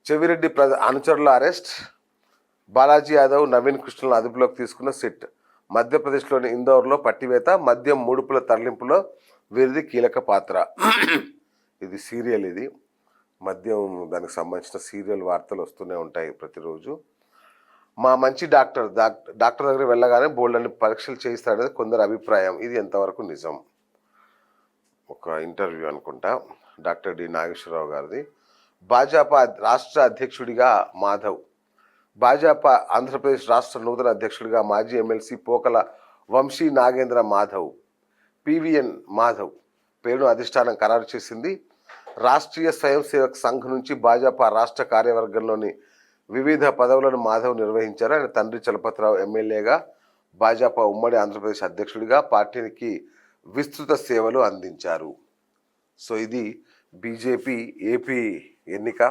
చెవిరెడ్డి అనుచరుల అరెస్ట్, బాలాజీ యాదవ్, నవీన్ కృష్ణలను అదుపులోకి తీసుకున్న సిట్. మధ్యప్రదేశ్లోని ఇందోర్లో పట్టివేత, మద్యం ముడుపుల తరలింపులో వీరిది కీలక పాత్ర. ఇది సీరియల్, ఇది మద్యం దానికి సంబంధించిన సీరియల్ వార్తలు వస్తూనే ఉంటాయి ప్రతిరోజు. మా మంచి డాక్టర్ దగ్గర వెళ్ళగానే బోల్డన్ని పరీక్షలు చేయిస్తాడనేది కొందరు అభిప్రాయం. ఇది ఎంతవరకు నిజం? ఒక ఇంటర్వ్యూ అనుకుంటా డాక్టర్ డి నాగేశ్వరరావు గారిది. భాజపా రాష్ట్ర అధ్యక్షుడిగా మాధవ్. భాజపా ఆంధ్రప్రదేశ్ రాష్ట్ర నూతన అధ్యక్షుడిగా మాజీ ఎమ్మెల్సీ పోకల వంశీ నాగేంద్ర మాధవ్, పివిఎన్ మాధవ్ పేరును అధిష్టానం ఖరారు చేసింది. రాష్ట్రీయ స్వయం సేవక్ సంఘ్ నుంచి భాజపా రాష్ట్ర కార్యవర్గంలోని వివిధ పదవులను మాధవ్ నిర్వహించారు. ఆయన తండ్రి చలపతిరావు ఎమ్మెల్యేగా, భాజపా ఉమ్మడి ఆంధ్రప్రదేశ్ అధ్యక్షుడిగా పార్టీకి విస్తృత సేవలు అందించారు. సో ఇది బీజేపీ ఏపీ ఎన్నిక.